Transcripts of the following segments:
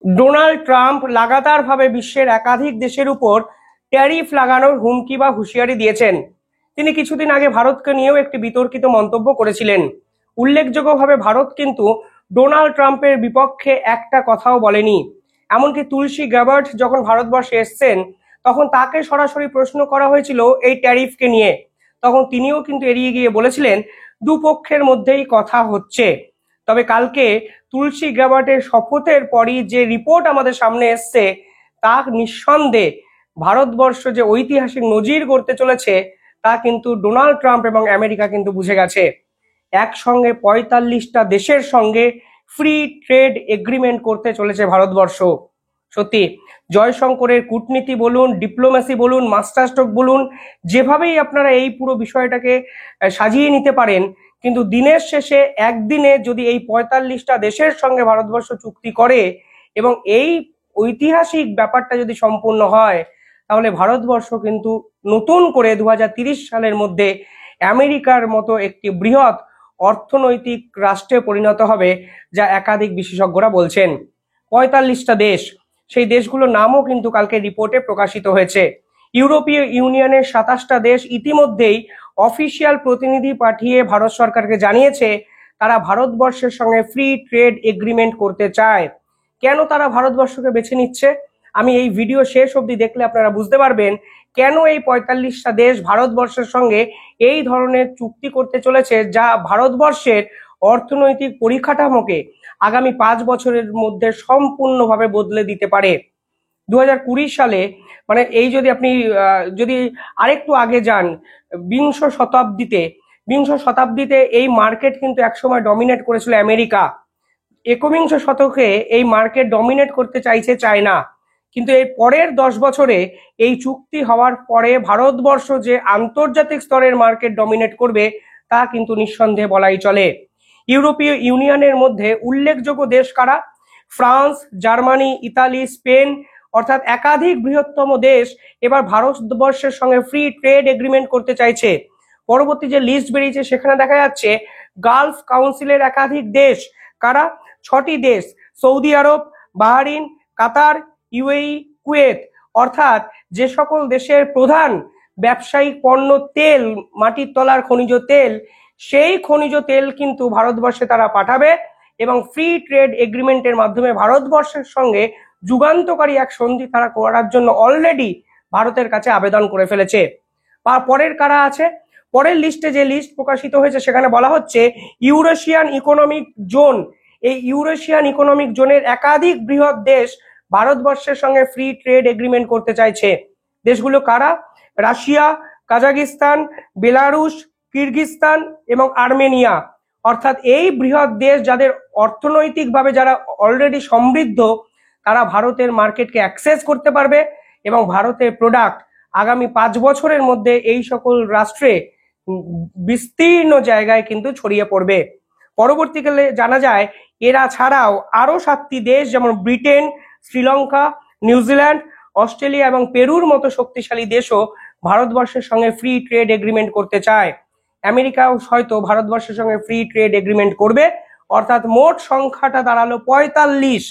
Donald Trump লাগাতারভাবে বিশ্বের একাধিক দেশের উপর ট্যারিফ লাগানোর হুমকি বা হুঁশিয়ারি দিয়েছেন। তিনি কিছুদিন আগে ভারতকে নিয়েও একটি বিতর্কিত মন্তব্য করেছিলেন। উল্লেখযোগ্যভাবে ভারত কিন্তু ডোনাল্ড ট্রাম্পের বিপক্ষে একটা কথাও বলেনি। এমনকি তুলসী গ্যাবার্ট যখন ভারতবর্ষে এসছেন তখন তাকে সরাসরি প্রশ্ন করা হয়েছিল এই ট্যারিফকে নিয়ে। তখন তিনিও কিন্তু এড়িয়ে গিয়ে বলেছিলেন দুপক্ষের মধ্যেই কথা হচ্ছে। তবে কালকে তুলসী গ্যাবার্টের শপথের পরই যে রিপোর্ট আমাদের সামনে এসছে তা নিঃসন্দেহে ভারতবর্ষ যে ঐতিহাসিক নজির গড়তে চলেছে তা কিন্তু ডোনাল্ড ট্রাম্প এবং আমেরিকা কিন্তু বুঝে গেছে। একসঙ্গে ৪৫টা দেশের সঙ্গে ফ্রি ট্রেড এগ্রিমেন্ট করতে চলেছে ভারতবর্ষ। সত্যি জয়শঙ্করের কূটনীতি বলুন, ডিপ্লোম্যাসি বলুন, মাস্টার স্ট্রোক বলুন, যেভাবেই আপনারা এই পুরো বিষয়টাকে সাজিয়ে নিতে পারেন, কিন্তু দিনের শেষে একদিনে যদি এই ৪৫টা দেশের সঙ্গে ভারতবর্ষ চুক্তি করে এবং এই ঐতিহাসিক ব্যাপারটা যদি সম্পূর্ণ হয়, তাহলে ভারতবর্ষ কিন্তু নতুন করে ২০৩০ সালের মধ্যে আমেরিকার মতো একটি বৃহৎ অর্থনৈতিক রাষ্ট্রে পরিণত হবে, যা একাধিক বিশেষজ্ঞরা বলছেন। ৪৫টা দেশ, সেই দেশগুলোর নামও কিন্তু কালকে রিপোর্টে প্রকাশিত হয়েছে। ইউরোপীয় ইউনিয়নের ২৭টা দেশ ইতিমধ্যেই অফিসিয়াল প্রতিনিধি পাঠিয়ে ভারত সরকারকে জানিয়েছে তারা ভারতবর্ষের সঙ্গে ফ্রি ট্রেড এগ্রিমেন্ট করতে চায়। কেন তারা ভারতবর্ষকে বেছে নিচ্ছে, আমি এই ভিডিও শেষ অবধি দেখলে আপনারা বুঝতে পারবেন কেন এই ৪৫টা দেশ ভারতবর্ষের সঙ্গে এই ধরনের চুক্তি করতে চলেছে, যা ভারতবর্ষের অর্থনৈতিক পরিকাঠামোকে আগামী ৫ বছরের মধ্যে সম্পূর্ণভাবে বদলে দিতে পারে। ২০২০ সালে, মানে এই যদি আপনি যদি আরেকটু আগে যান, বিংশ শতাব্দীতে এই মার্কেট কিন্তু একসময় ডমিনেট করেছিল আমেরিকা। একবিংশ শতকে এই মার্কেট ডমিনেট করতে চাইছে চায়না। কিন্তু এর পরের ১০ বছরে এই চুক্তি হওয়ার পরে ভারতবর্ষ যে আন্তর্জাতিক স্তরের মার্কেট ডমিনেট করবে তা কিন্তু নিঃসন্দেহে বলাই চলে। ইউরোপীয় ইউনিয়নের মধ্যে উল্লেখযোগ্য দেশ কারা? ফ্রান্স, জার্মানি, ইতালি, স্পেন, অর্থাৎ একাধিক বৃহত্তম দেশ এবার ভারতবর্ষের সঙ্গে ফ্রি ট্রেড এগ্রিমেন্ট করতে চাইছে। পরবর্তী যে লিস্ট বেরিয়েছে সেখানে দেখা যাচ্ছে গালফ কাউন্সিলের একাধিক দেশ। কারা? ৬টি দেশ: সৌদি আরব, বাহরিন, কাতার, ইউএই, কুয়েত। অর্থাৎ যে সকল দেশের প্রধান ব্যবসায়িক পণ্য তেল, মাটির তলার খনিজ তেল, সেই খনিজ তেল কিন্তু ভারতবর্ষে তারা পাঠাবে এবং ফ্রি ট্রেড এগ্রিমেন্টের মাধ্যমে ভারতবর্ষের সঙ্গে যুগান্তকারী এক সন্ধি তারা করার জন্য অলরেডি ভারতের কাছে আবেদন করে ফেলেছে। বা পরের কারা আছে? পরের লিস্টে যে লিস্ট প্রকাশিত হয়েছে সেখানে বলা হচ্ছে ইউরেশিয়ান ইকোনমিক জোন। এই ইউরেশিয়ান ইকোনমিক জোনের একাধিক বৃহৎ দেশ ভারতবর্ষের সঙ্গে ফ্রি ট্রেড এগ্রিমেন্ট করতে চাইছে। দেশগুলো কারা? রাশিয়া, কাজাকিস্তান, বেলারুশ, কিরগিজস্তান এবং আর্মেনিয়া। অর্থাৎ এই বৃহৎ দেশ যাদের অর্থনৈতিকভাবে যারা অলরেডি সমৃদ্ধ, তারা ভারতের মার্কেটকে অ্যাক্সেস করতে পারবে এবং ভারতের প্রোডাক্ট আগামী ৫ বছরের মধ্যে এই সকল রাষ্ট্রে বিস্তীর্ণ জায়গায় কিন্তু ছড়িয়ে পড়বে। পরবর্তীকালে জানা যায় এরা ছাড়াও আরো ৭টি দেশ, যেমন ব্রিটেন, শ্রীলঙ্কা, নিউজিল্যান্ড, অস্ট্রেলিয়া এবং পেরুর মতো শক্তিশালী দেশও ভারতবর্ষের সঙ্গে ফ্রি ট্রেড এগ্রিমেন্ট করতে চায়। আমেরিকাও হয়তো ভারতবর্ষের সঙ্গে ফ্রি ট্রেড এগ্রিমেন্ট করবে। অর্থাৎ মোট সংখ্যাটা দাঁড়ালো ৪৫।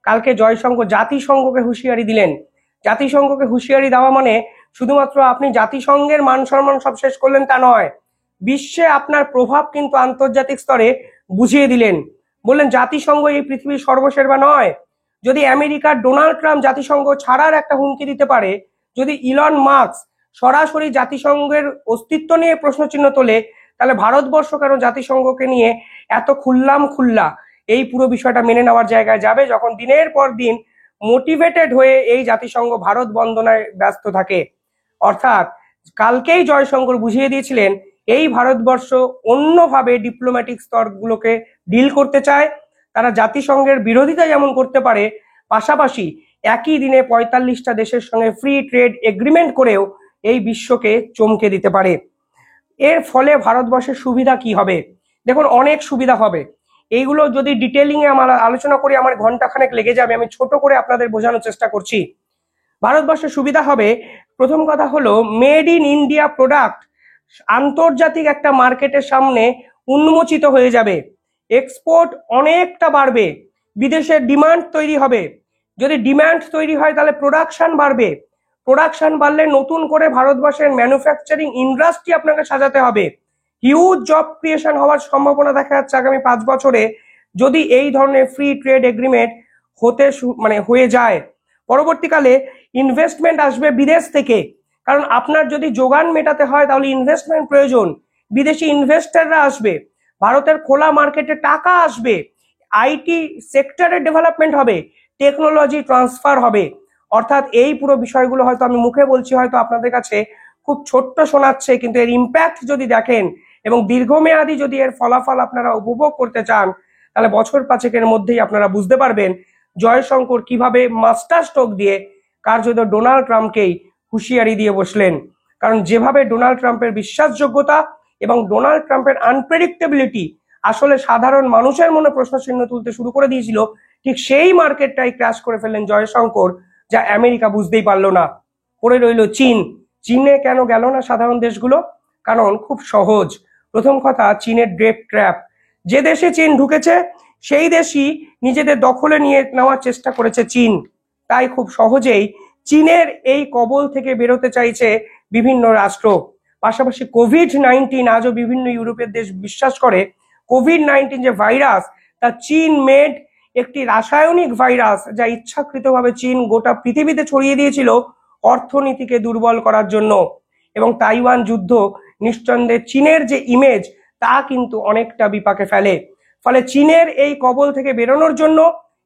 কালকে জয়শঙ্কর জাতিসংঘকে হুঁশিয়ারি দিলেন। জাতিসংঘকে হুঁশিয়ারি দেওয়া মানে শুধুমাত্র আপনি জাতিসংঘের মান সম্মান সব শেষ করলেন তা নয়, বিশ্বে আপনার প্রভাব কিন্তু আন্তর্জাতিক স্তরে বুঝিয়ে দিলেন। বললেন জাতিসংঘ এই পৃথিবীর সর্বসের্বা নয়। যদি আমেরিকার ডোনাল্ড ট্রাম্প জাতিসংঘ ছাড়ার একটা হুমকি দিতে পারে, যদি ইলন মাস্ক সরাসরি জাতিসংঘের অস্তিত্ব নিয়ে প্রশ্নচিহ্ন তোলে, তাহলে ভারতবর্ষ কেন জাতিসংঘকে নিয়ে এত খুল্লা এই পুরো বিষয়টা মেনে নেওয়ার জায়গায় যাবে, যখন দিনের পর দিন মোটিভেটেড হয়ে এই জাতিসংঘ ভারত বন্দনায় ব্যস্ত থাকে। অর্থাৎ কালকেই জয়শঙ্কর বুঝিয়ে দিয়েছিলেন এই ভারতবর্ষ অন্যভাবে ডিপ্লোম্যাটিক স্তরগুলোকে ডিল করতে চায়। তারা জাতিসংঘের বিরোধিতা যেমন করতে পারে, পাশাপাশি একই দিনে ৪৫টা দেশের সঙ্গে ফ্রি ট্রেড এগ্রিমেন্ট করেও এই বিশ্বকে চমকে দিতে পারে। এর ফলে ভারতবর্ষের সুবিধা কি হবে? দেখুন, অনেক সুবিধা হবে। এইগুলো যদি ডিটেলিং এ আমরা আলোচনা করি আমার ঘন্টাখানেক লেগে যাবে। আমি ছোট করে আপনাদের বোঝানোর চেষ্টা করছি। ভারতবর্ষের সুবিধা হবে, প্রথম কথা হলো মেড ইন ইন্ডিয়া প্রোডাক্ট আন্তর্জাতিক একটা মার্কেটের সামনে উন্মোচিত হয়ে যাবে। এক্সপোর্ট অনেকটা বাড়বে। বিদেশে ডিমান্ড তৈরি হবে, যদি ডিমান্ড তৈরি হয় তাহলে প্রোডাকশন বাড়বে, প্রোডাকশন বাড়লে নতুন করে ভারতবর্ষের ম্যানুফ্যাকচারিং ইন্ডাস্ট্রি আপনাকে সাজাতে হবে, হিউজ জব ক্রিয়েশন হওয়ার সম্ভাবনা দেখা যাচ্ছে আগামী 5 বছরে যদি এই ধরনের ফ্রি ট্রেড এগ্রিমেন্ট হয়ে যায়। পরবর্তীকালে ইনভেস্টমেন্ট আসবে বিদেশ থেকে, কারণ আপনার যদি যোগান মেটাতে হয় তাহলে ইনভেস্টমেন্ট প্রয়োজন, বিদেশি ইনভেস্টররা আসবে, ভারতের খোলা মার্কেটে টাকা আসবে, আইটি সেক্টরের ডেভেলপমেন্ট হবে, টেকনোলজি ট্রান্সফার হবে। অর্থাৎ এই পুরো বিষয়গুলো হয়তো আমি মুখে বলছি, হয়তো আপনাদের কাছে খুব ছোট্ট শোনাচ্ছে, কিন্তু এর ইম্প্যাক্ট যদি দেখেন এবং দীর্ঘমেয়াদী যদি এর ফলাফল আপনারা উপভোগ করতে চান তাহলে বছর 5-এর মধ্যেই আপনারা বুঝতে পারবেন জয়শঙ্কর কিভাবে মাস্টার স্ট্রোক দিয়ে কার্যত ডোনাল্ড ট্রাম্পকেই হুঁশিয়ারি দিয়ে বসলেন। কারণ যেভাবে ডোনাল্ড ট্রাম্পের বিশ্বাসযোগ্যতা এবং ডোনাল্ড ট্রাম্পের আনপ্রেডিক্টেবিলিটি আসলে সাধারণ মানুষের মনে প্রশ্নচিহ্ন তুলতে শুরু করে দিয়েছিল, ঠিক সেই মার্কেটটাই ক্র্যাশ করে ফেললেন জয়শঙ্কর, যা আমেরিকা বুঝতেই পারলো না। পড়ে রইল চীন। চীনে কেন গেল না সাধারণ দেশগুলো? কারণ খুব সহজ। প্রথম কথা, চীনের ডেট ট্র্যাপ। যে দেশে চীন ঢুকেছে সেই দেশই নিজেদের দখলে নিয়ে নেওয়ার চেষ্টা করেছে চীন, তাই খুব সহজেই চীনের এই কবল থেকে বেরোতে চাইছে বিভিন্ন রাষ্ট্র। পাশাপাশি কোভিড-19, আজও বিভিন্ন ইউরোপের দেশ বিশ্বাস করে কোভিড-19 যে ভাইরাস তা চীন মেড একটি রাসায়নিক ভাইরাস, যা ইচ্ছাকৃতভাবে চীন গোটা পৃথিবীতে ছড়িয়ে দিয়েছিল অর্থনীতিকে দুর্বল করার জন্য। এবং তাইওয়ান যুদ্ধ নিঃসন্দেহে চীনের যে ইমেজ তা কিন্তু অনেকটা বিপাকে ফেলে। ফলে চীনের এই কবল থেকে বেরোনোর জন্য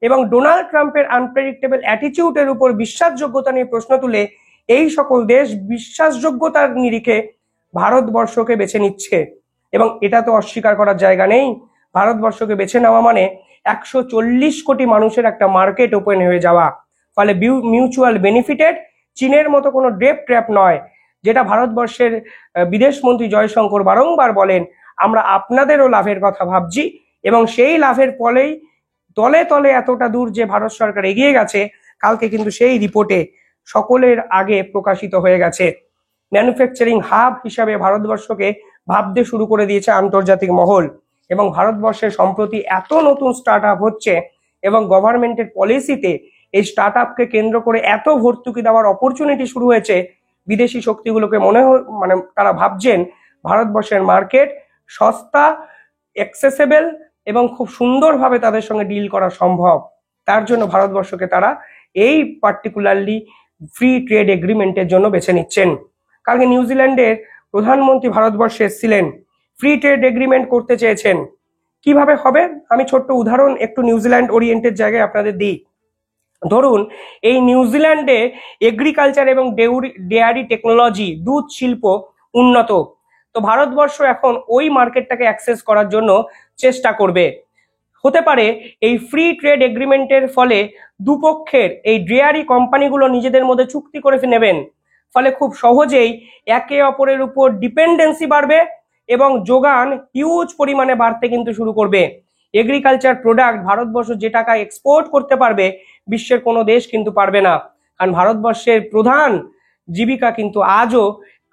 এবং ডোনাল্ড ট্রাম্পের আনপ্রেডিক্টেবল অ্যাটিটিউডের উপর বিশ্বাসযোগ্যতা নিয়ে প্রশ্ন তুলে এই সকল দেশ বিশ্বাসযোগ্যতার নিরিখে ভারতবর্ষকে বেছে নিচ্ছে। এবং এটা তো অস্বীকার করার জায়গা নেই, ভারতবর্ষকে বেছে নেওয়া মানে 140 কোটি মানুষের একটা মার্কেট ওপেন হয়ে যাওয়া। ফলে মিউচুয়াল বেনিফিটেড, চীনের মতো কোনো ডেপ ট্র্যাপ নয়, যেটা ভারতবর্ষের বিদেশমন্ত্রী জয়শঙ্কর বারংবার বলেন আমরা আপনাদেরও লাভের কথা ভাবছি। এবং সেই লাভের ফলেই তলে তলে এতটা দূর যে ভারত সরকার এগিয়ে গেছে, কালকে কিন্তু সেই রিপোর্টে সকলের আগে প্রকাশিত হয়ে গেছে। ম্যানুফ্যাকচারিং হাব হিসাবে ভারতবর্ষকে ভাবতে শুরু করে দিয়েছে আন্তর্জাতিক মহল। এবং ভারতবর্ষে সম্প্রতি এত নতুন স্টার্ট আপ হচ্ছে এবং গভর্নমেন্টের পলিসিতে এই স্টার্ট আপকে কেন্দ্র করে এত ভর্তুকি দেওয়ার অপরচুনিটি শুরু হয়েছে, বিদেশি শক্তিগুলোকে তারা ভাবছেন ভারতবর্ষের মার্কেট সস্তা, অ্যাক্সেসেবল এবং খুব সুন্দরভাবে তাদের সঙ্গে ডিল করা সম্ভব। তার জন্য ভারতবর্ষকে তারা এই পার্টিকুলারলি ফ্রি ট্রেড এগ্রিমেন্টের জন্য বেছে নিচ্ছেন। কালকে নিউজিল্যান্ডের প্রধানমন্ত্রী ভারতবর্ষে এসেছিলেন, ফ্রি ট্রেড এগ্রিমেন্ট করতে চেয়েছেন। কিভাবে হবে আমি ছোট্ট উদাহরণ একটু নিউজিল্যান্ড ওরিয়েন্টেড জায়গায় আপনাদের দিই। ধরুন এই নিউজিল্যান্ডে এগ্রিকালচার এবং ডেয়ারি টেকনোলজি, দুধ শিল্প উন্নত, তো ভারতবর্ষ এখন ওই মার্কেটটাকে অ্যাক্সেস করার জন্য চেষ্টা করবে। হতে পারে এই ফ্রি ট্রেড এগ্রিমেন্টের ফলে দুপক্ষের এই ডেয়ারি কোম্পানিগুলো নিজেদের মধ্যে চুক্তি করে নেবেন, ফলে খুব সহজেই একে অপরের উপর ডিপেন্ডেন্সি বাড়বে এবং যোগান হিউজ পরিমাণে বাড়তে কিন্তু শুরু করবে। এগ্রিকালচার প্রোডাক্ট ভারতবর্ষ যে টাকায় এক্সপোর্ট করতে পারবে বিশ্বের কোনো দেশ কিন্তু পারবে না, কারণ ভারতবর্ষের প্রধান জীবিকা কিন্তু আজও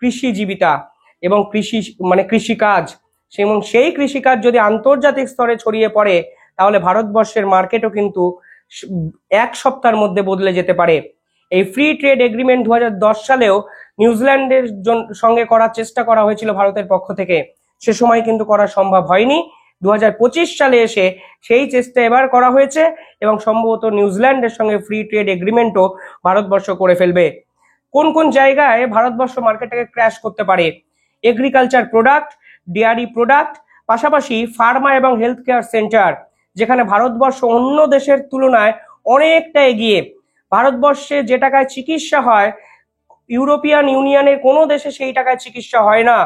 কৃষি জীবিকা এবং কৃষিকাজ। এবং সেই কৃষিকাজ যদি আন্তর্জাতিক স্তরে ছড়িয়ে পড়ে তাহলে ভারতবর্ষের মার্কেটও কিন্তু 1 সপ্তাহের মধ্যে বদলে যেতে পারে। এই ফ্রি ট্রেড এগ্রিমেন্ট 2010 সালেও নিউজিল্যান্ডের সঙ্গে করার চেষ্টা করা হয়েছিল ভারতের পক্ষ থেকে, সে সময় কিন্তু করা সম্ভব হয়নি। 2025 সালে এসে সেই চেষ্টা এবার করা হয়েছে এবং সম্ভবত নিউজিল্যান্ডের সঙ্গে ফ্রি ট্রেড এগ্রিমেন্টও ভারতবর্ষ করে ফেলবে। কোন কোন জায়গায় ভারতবর্ষ মার্কেটটাকে ক্র্যাশ করতে পারে? এগ্রিকালচার প্রোডাক্ট, ডেয়ারি প্রোডাক্ট, পাশাপাশি ফার্মা এবং হেলথ কেয়ার সেন্টার, যেখানে ভারতবর্ষ অন্য দেশের তুলনায় অনেকটা এগিয়ে। ভারতবর্ষে যে টাকায় চিকিৎসা হয় ইউরোপিয়ান ইউনিয়নের কোনো দেশে সেই টাকায় চিকিৎসা হয় না।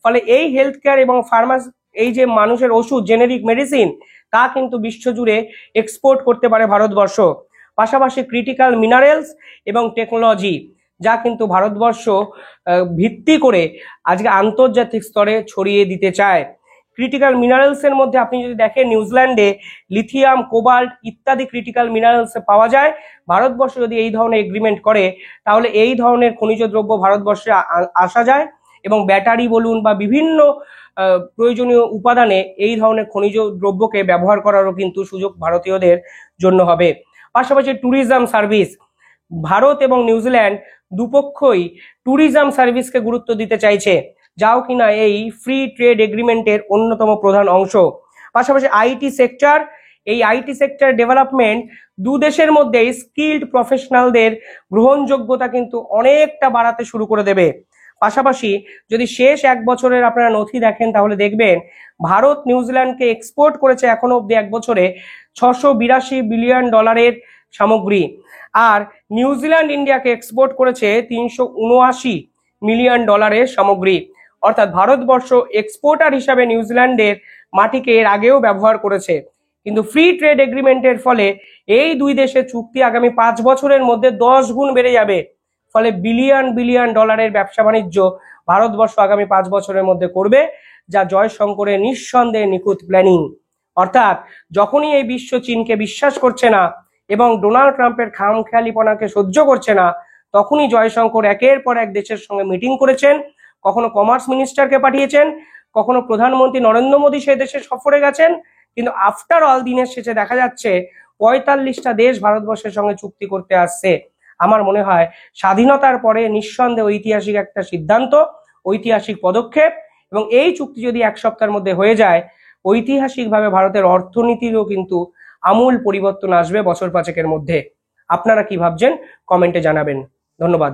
ফলে এই হেলথ কেয়ার এবং ফার্মাসি, এই যে মানুষের ওষুধ, জেনেরিক মেডিসিন, তা কিন্তু বিশ্বজুড়ে এক্সপোর্ট করতে পারে ভারতবর্ষ। পাশাপাশি ক্রিটিক্যাল মিনারেলস এবং টেকনোলজি, যা কিন্তু ভারতবর্ষ ভিত্তি করে আজকে আন্তর্জাতিক স্তরে ছড়িয়ে দিতে চায়। ক্রিটিক্যাল মিনারেলসের মধ্যে আপনি যদি দেখেন নিউজিল্যান্ডে লিথিয়াম, কোবাল্ট ইত্যাদি ক্রিটিক্যাল মিনারেলস পাওয়া যায়। ভারতবর্ষ যদি এই ধরনের এগ্রিমেন্ট করে তাহলে এই ধরনের খনিজ দ্রব্য ভারতবর্ষে আসা যায় এবং ব্যাটারি বলুন বা বিভিন্ন প্রয়োজনীয় উপাদানে এই ধরনের খনিজ দ্রব্যকে ব্যবহার করারও কিন্তু সুযোগ ভারতীয়দের জন্য হবে। পাশাপাশি ট্যুরিজম সার্ভিস, ভারত এবং নিউজিল্যান্ড দুপক্ষই ট্যুরিজম সার্ভিসকে গুরুত্ব দিতে চাইছে, যাও কিনা এই ফ্রি ট্রেড এগ্রিমেন্টের অন্যতম প্রধান অংশ। পাশাপাশি আইটি সেক্টর, এই আইটি সেক্টর ডেভেলপমেন্ট দু দেশের মধ্যে স্কিল্ড প্রফেশনালদের গ্রহণযোগ্যতা কিন্তু অনেকটা বাড়াতে শুরু করে দেবে। পাশাপাশি যদি শেষ 1 বছরের আপনারা নথি দেখেন তাহলে দেখবেন ভারত নিউজিল্যান্ডকে এক্সপোর্ট করেছে এখনো অব্দি 1 বছরে $682 বিলিয়ন সামগ্রী, আর নিউজিল্যান্ড ইন্ডিয়াকে এক্সপোর্ট করেছে $379 মিলিয়ন সামগ্রী। অর্থাৎ ভারতবর্ষ এক্সপোর্টার হিসাবে নিউজিল্যান্ডের মাটিকে এর আগেও ব্যবহার করেছে। কিন্তু ফ্রি ট্রেড এগ্রিমেন্টের ফলে এই দুই দেশের চুক্তি আগামী 5 বছরের মধ্যে 10 গুণ বেড়ে যাবে। ফলে বিলিয়ন বিলিয়ন ডলারের ব্যবসা বাণিজ্য ভারতবর্ষ আগামী 5 বছরের মধ্যে করবে, যা জয়শঙ্করের নিঃসন্দেহে নিখুঁত প্ল্যানিং। অর্থাৎ যখনই এই বিশ্ব চীনকে বিশ্বাস করছে না এবং ডোনাল্ড ট্রাম্পের খামখেয়ালিপনাকে সহ্য করছে না, তখনই জয়শঙ্কর একের পর এক দেশের সঙ্গে মিটিং করেছেন, কখনো কমার্স মিনিস্টারকে পাঠিয়েছেন, কখনো প্রধানমন্ত্রী নরেন্দ্র মোদী সে দেশে সফরে গেছেন। কিন্তু আফটার অল দিনের শেষে দেখা যাচ্ছে 45টা দেশ ভারতবর্ষের সঙ্গে চুক্তি করতে আসছে। আমার মনে হয় স্বাধীনতার পরে নিঃসন্দেহে ঐতিহাসিক একটা সিদ্ধান্ত, ঐতিহাসিক পদক্ষেপ, এবং এই চুক্তি যদি 1 সপ্তাহের মধ্যে হয়ে যায়, ঐতিহাসিকভাবে ভারতের অর্থনীতিরও কিন্তু আমূল পরিবর্তন আসবে বছর 5-এর মধ্যে। আপনারা কি ভাবছেন কমেন্টে জানাবেন। ধন্যবাদ।